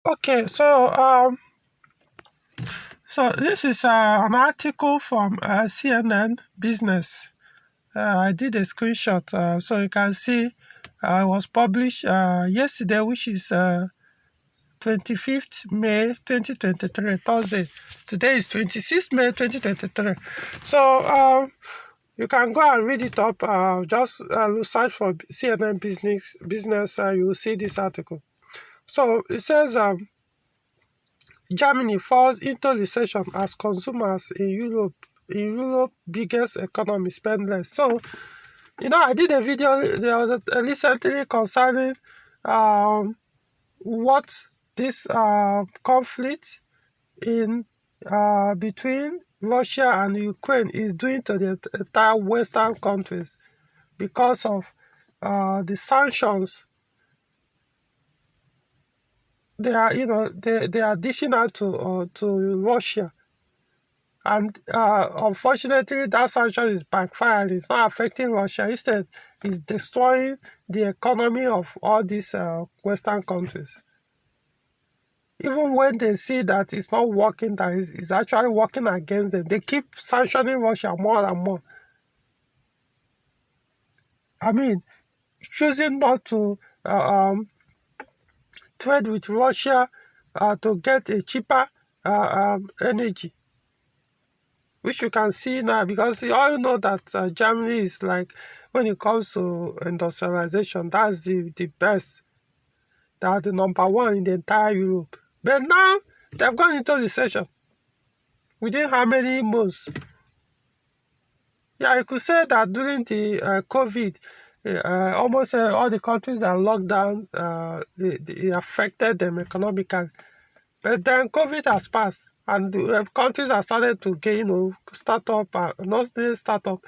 Okay, so this is an article from CNN Business. I did a screenshot, so you can see it was published yesterday, which is 25th May 2023, Thursday. Today is 26th May 2023. So you can go and read it up. Just search for CNN Business. You will see this article. So it says Germany falls into recession as consumers in Europe biggest economy spend less. So I did a video there was recently concerning um, what this conflict in between Russia and Ukraine is doing to the entire Western countries because of the sanctions they are dishing out to Russia. And unfortunately, that sanction is backfiring. It's not affecting Russia. Instead, it's destroying the economy of all these Western countries. Even when they see that it's not working, that it's actually working against them, they keep sanctioning Russia more and more. I mean, choosing not to trade with Russia to get a cheaper energy, which you can see now because you all know that Germany is like, when it comes to industrialization, that's the best. They are the number one in the entire Europe. But now they've gone into recession within how many months? Yeah, I could say that during the COVID, almost all the countries that locked down, it affected them economically. But then COVID has passed, and countries have started to gain, start up, not really start up,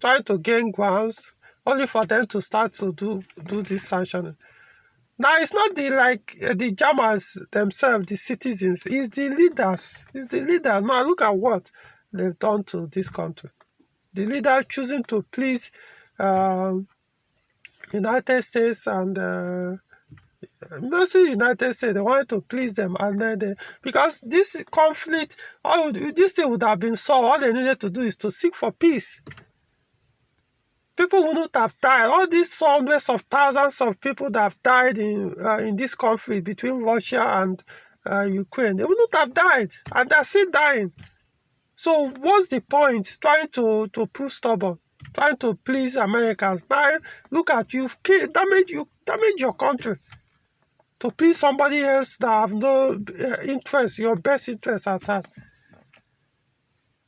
trying to gain grounds, only for them to start to do this sanctioning. Now it's not the Germans themselves, the citizens, it's the leaders. It's the leader. Now look at what they've done to this country. The leader choosing to please um United States and mostly United States, they wanted to please them, and then because this conflict, this thing would have been solved. All they needed to do is to seek for peace. People wouldn't have died. All these hundreds of thousands of people that have died in this conflict between Russia and Ukraine, they wouldn't have died, and they're still dying. So what's the point trying to prove stubborn, trying to please Americans? Now look at damage your country to please somebody else that have no interest, your best interest at heart.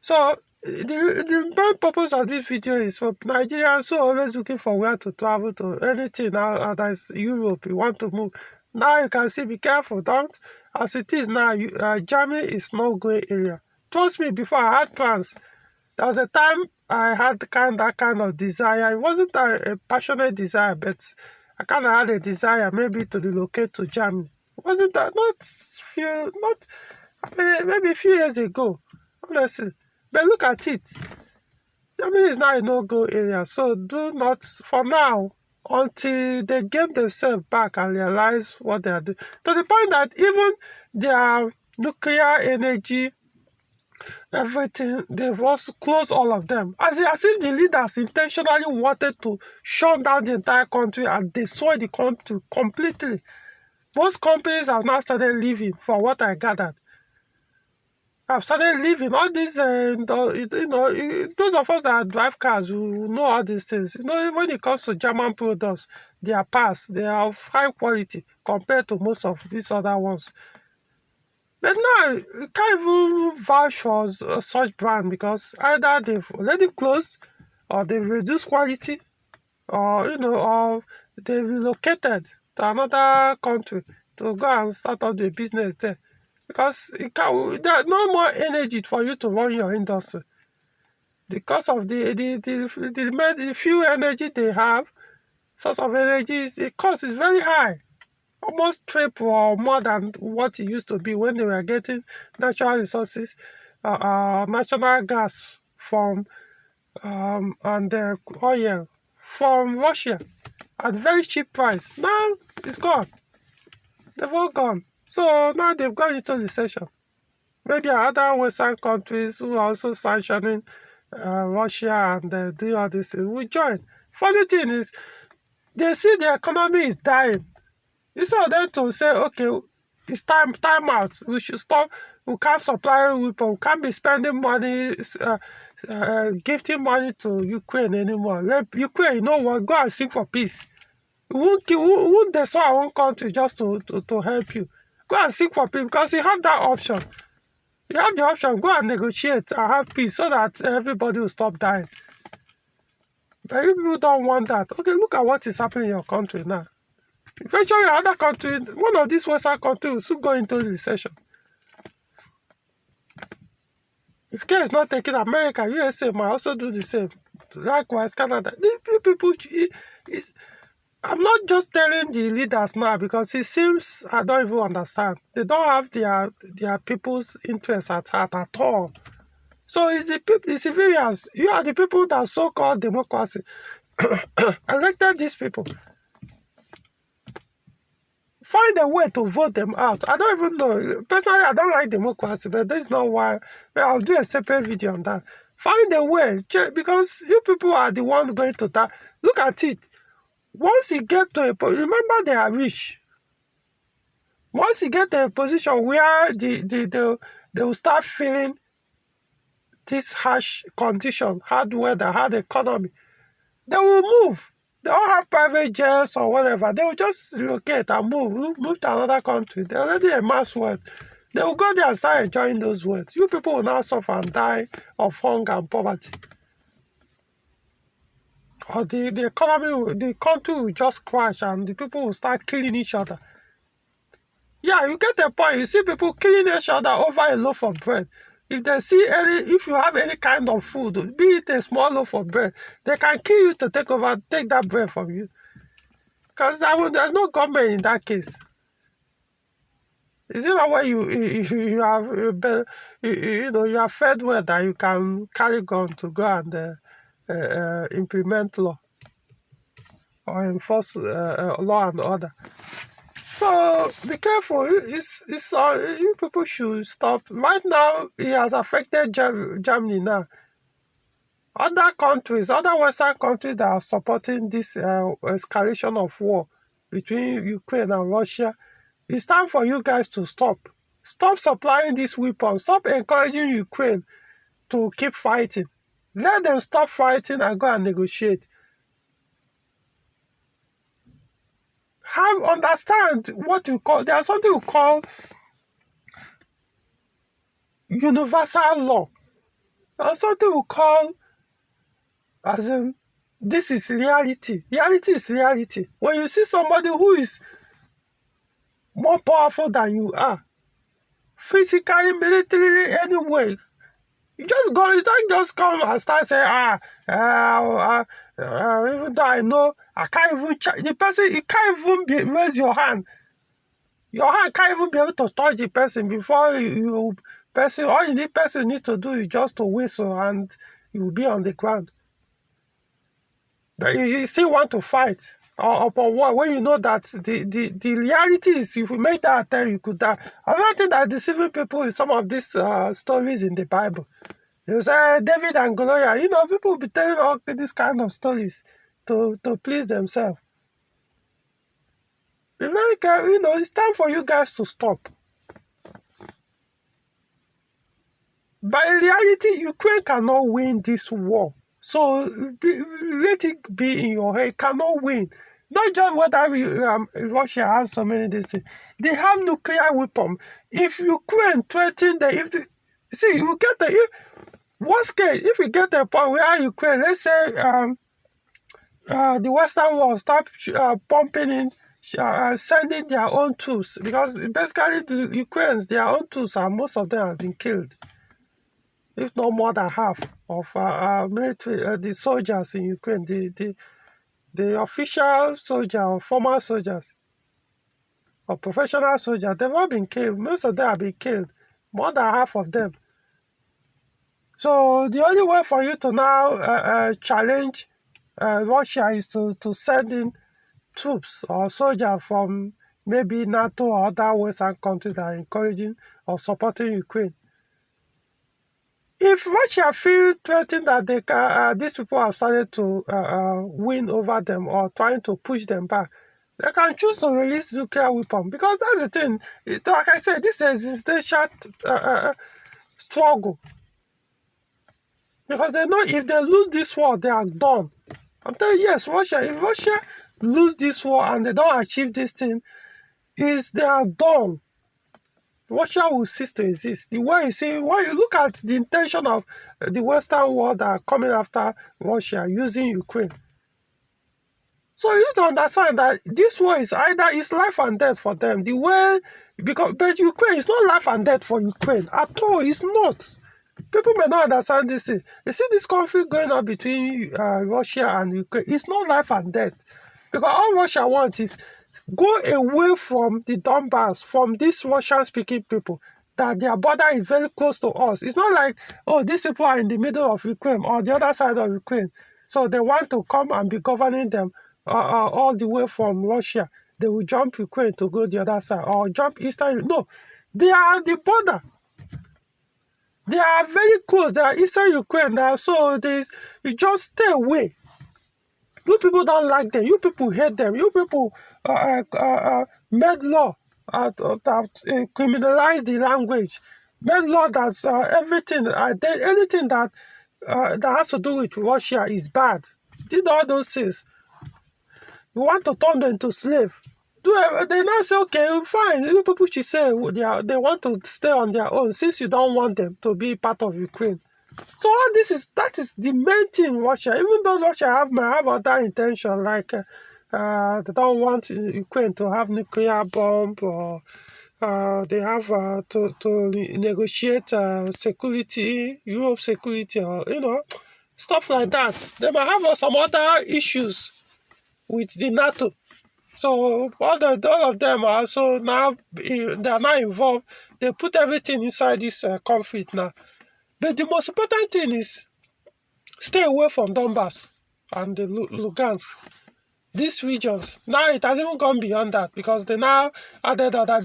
So the main purpose of this video is for Nigerians who are always looking for where to travel to, anything now that is Europe, you want to move. Now you can see, be careful, don't. As it is now, Germany is no going area. Trust me, before I had plans, there was a time I had that kind of desire. It wasn't a passionate desire, but I kind of had a desire maybe to relocate to Germany. Wasn't that not I mean, maybe a few years ago, honestly. But look at it. Germany is now a no-go area, so do not, for now, until they get themselves back and realize what they are doing. To the point that even their nuclear energy, everything, they've also closed all of them. As if the leaders intentionally wanted to shut down the entire country and destroy the country completely. Most companies have now started leaving, from what I gathered. I've started leaving all these, those of us that drive cars who know all these things. When it comes to German products, they are parts, they are of high quality compared to most of these other ones. But now, you can't even vouch for such brand because either they've already closed, or they've reduced quality, or they've relocated to another country to go and start up the business there. Because there's no more energy for you to run your industry. Because of the few energy they have, source of energy, the cost is very high. Almost triple or more than what it used to be when they were getting natural resources, natural gas from and oil from Russia at very cheap price. Now it's gone. They've all gone. So now they've gone into recession. Maybe other Western countries who are also sanctioning Russia and doing all this thing will join. Funny thing is, they see the economy is dying. Instead of them to say, okay, it's time out. We should stop. We can't supply weapons. We can't be spending money, gifting money to Ukraine anymore. Let Ukraine, you know what? Go and seek for peace. Won't they saw our own country just to help you? Go and seek for peace because you have that option. You have the option. Go and negotiate and have peace so that everybody will stop dying. But you people don't want that. Okay, look at what is happening in your country now. Eventually, another country, one of these Western countries will soon go into recession. If care is not taken, America, USA might also do the same. Likewise, Canada. These people, I'm not just telling the leaders now because it seems I don't even understand. They don't have their people's interests at heart at all. So it's the civilians. You are the people that so-called democracy elected these people. Find a way to vote them out. I don't even know. Personally, I don't like democracy, but that's not why. I'll do a separate video on that. Find a way, because you people are the ones going to that. Look at it. Once you get to a position, remember they are rich. Once you get to a position where they will start feeling this harsh condition, hard weather, hard economy, they will move. They don't have private jets or whatever. They will just relocate and move to another country. They already amass wealth. They will go there and start enjoying those wealth. You people will now suffer and die of hunger and poverty. Or the economy, the country will just crash and the people will start killing each other. Yeah, you get a point. You see people killing each other over a loaf of bread. If you have any kind of food, be it a small loaf of bread, they can kill you to take that bread from you. Because there's no government in that case. Is it not where you have you are fed well that you can carry gun to go and implement law or enforce law and order? So be careful. You people should stop. Right now, it has affected Germany now. Other countries, other Western countries that are supporting this escalation of war between Ukraine and Russia, it's time for you guys to stop. Stop supplying these weapons. Stop encouraging Ukraine to keep fighting. Let them stop fighting and go and negotiate. Understand what you call, there's something we call universal law. There's something we call, as in, this is reality. Reality is reality. When you see somebody who is more powerful than you are, physically, militarily, anyway, you don't just come and start saying, even though I know, I can't even the person, you can't even raise your hand. Your hand can't even be able to touch the person before all you need to do is just to whistle and you will be on the ground. But you still want to fight upon what when you know that the reality is if you make that attempt you could die. Another thing that deceiving people is some of these stories in the Bible. They say David and Goliath. People will be telling all these kind of stories to please themselves. Be very careful. It's time for you guys to stop. But in reality, Ukraine cannot win this war. So let it be in your head. Cannot win. Not just whether Russia has so many things. They have nuclear weapons. If Ukraine threaten you get worst case, if you get a point where Ukraine, let's say the Western world start pumping in, sending their own troops, because basically the Ukrainians, their own troops, most of them have been killed, if not more than half of military, the soldiers in Ukraine, the official soldier or former soldiers or professional soldiers, they've all been killed. Most of them have been killed, more than half of them. So the only way for you to now challenge Russia is to send in troops or soldiers from maybe NATO or other Western countries that are encouraging or supporting Ukraine. If Russia feel threatened that they can, these people have started to win over them or trying to push them back, they can choose to release nuclear weapon, because that's the thing. Like I said, this is existential struggle, because they know if they lose this war, they are done. I'm telling you, yes, Russia. If Russia lose this war and they don't achieve this thing, they are done. Russia will cease to exist. The way you see, when you look at the intention of the Western world that are coming after Russia using Ukraine. So you need to understand that this war is either it's life and death for them. But Ukraine is not life and death for Ukraine at all. It's not. People may not understand this thing. You see this conflict going on between Russia and Ukraine. It's not life and death, because all Russia wants is go away from the Donbass, from these Russian-speaking people, that their border is very close to us. It's not like, oh, these people are in the middle of Ukraine or the other side of Ukraine, so they want to come and be governing them all the way from Russia. They will jump Ukraine to go the other side or jump Eastern. No, they are at the border. They are very close. They are Eastern Ukraine. So you just stay away. You people don't like them. You people hate them. You people made law that criminalize the language. Made law that everything, anything that has to do with Russia is bad. Did all those things. You want to turn them into slave. They now say, okay, fine. You people should say they want to stay on their own, since you don't want them to be part of Ukraine. So all that is the main thing. Russia, even though Russia may have other intention, like they don't want Ukraine to have nuclear bomb, or they have to negotiate security, Europe security, or stuff like that. They might have some other issues with the NATO. So all of them are also now they are now involved. They put everything inside this conflict now. But the most important thing is stay away from Donbass and the Lugansk. These regions. Now it has even gone beyond that, because they now added other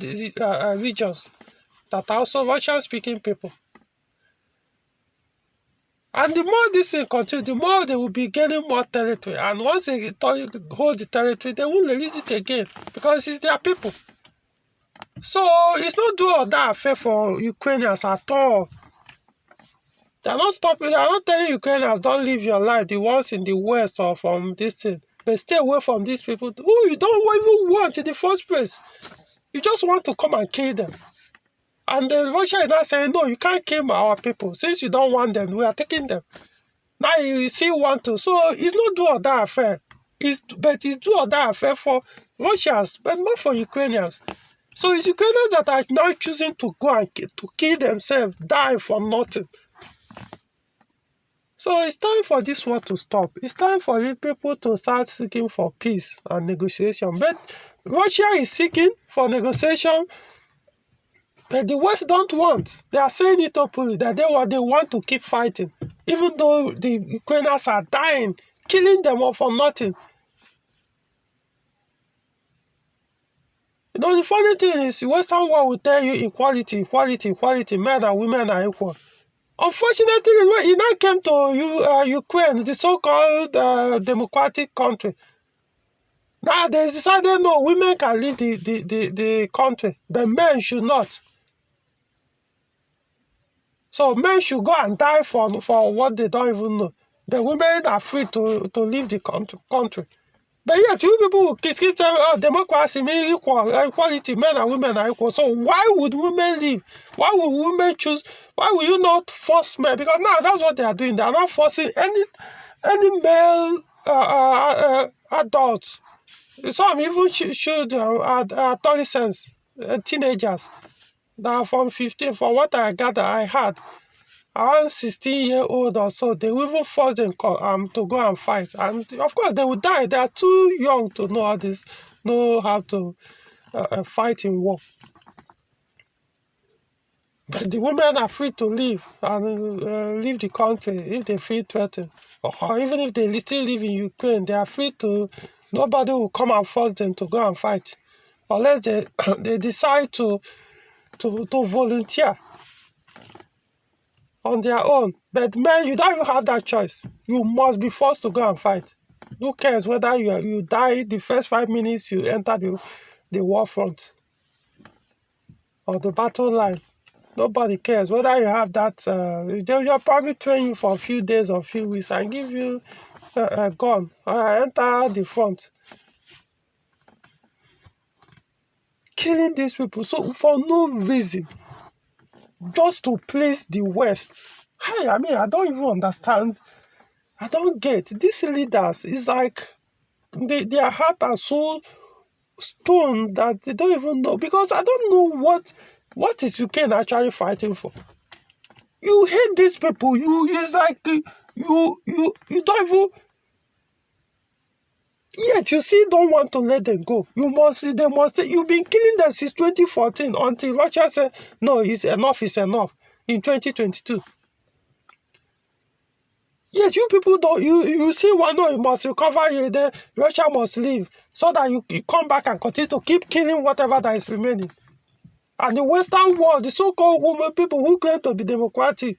regions that are also Russian-speaking people. And the more this thing continues, the more they will be gaining more territory. And once they hold the territory, they won't release it again, because it's their people. So it's not do or die affair for Ukrainians at all. They are not stopping. They are not telling Ukrainians, don't live your life, the ones in the West or from this thing. But stay away from these people who you don't even want in the first place. You just want to come and kill them. And then Russia is not saying, no, you can't kill our people. Since you don't want them, we are taking them. Now you still want to. So it's not do or die affair. But it's do or die affair for Russians, but not for Ukrainians. So it's Ukrainians that are now choosing to go and to kill themselves, die for nothing. So it's time for this war to stop. It's time for the people to start seeking for peace and negotiation. But Russia is seeking for negotiation, but the West don't want. They are saying it openly that they want to keep fighting, even though the Ukrainians are dying, killing them all for nothing. The funny thing is, the Western world will tell you equality, equality, equality, men and women are equal. Unfortunately, when it now came to Ukraine, the so-called democratic country, now they decided, no, women can leave the country, but men should not. So men should go and die for what they don't even know. The women are free to leave the country. But yet, you people keep telling, oh, democracy means equality, men and women are equal. So why would women leave? Why would women choose? Why will you not force men? Because now that's what they are doing. They are not forcing any male adults. Some even should adolescents, teenagers that are from 15. From what I gather, I had around 16-year-old or so. They will even force them to go and fight, and of course they will die. They are too young to know how to fight in war. But the women are free to leave and leave the country if they feel threatened, or even if they still live in Ukraine, they are free to. Nobody will come and force them to go and fight. unless they they decide to volunteer on their own. But man, you don't even have that choice. You must be forced to go and fight. Who cares whether you die the first 5 minutes you enter the war front or the battle line? Nobody cares whether you have that. They'll probably train you for a few days or a few weeks and give you a gun. Enter the front. Killing these people so for no reason, just to please the West. Hey, I mean, I don't even understand. I don't get these leaders. It's like their heart are so stone that they don't even know, because I don't know what is Ukraine actually fighting for. You hate these people. It's like you don't even. Yet you still don't want to let them go. You've been killing them since 2014 until Russia said no, it's enough in 2022. Yes, you people don't. You see one, no, you must recover here. Then Russia must leave so that you come back and continue to keep killing whatever that is remaining. And the Western world, the so-called women people who claim to be democratic,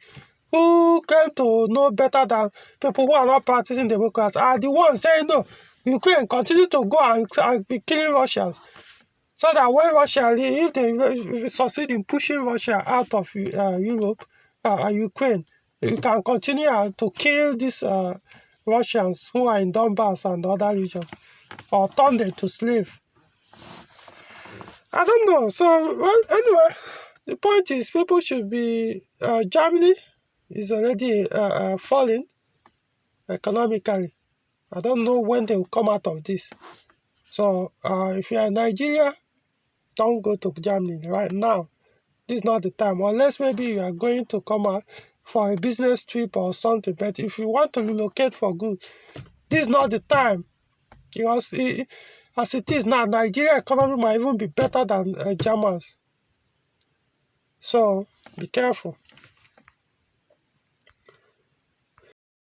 who claim to know better than people who are not practicing democracy, are the ones saying no. Ukraine continue to go and be killing Russians, so that when Russia, if they succeed in pushing Russia out of Europe, Ukraine, you can continue to kill these Russians who are in Donbass and other regions, or turn them to slaves. I don't know. So, well, anyway, the point is people should be... Germany is already falling economically. I don't know when they will come out of this. So, if you are in Nigeria, don't go to Germany right now. This is not the time. Unless maybe you are going to come out for a business trip or something. But if you want to relocate for good, this is not the time. Because as it is now, Nigeria economy might even be better than Germans. So, be careful.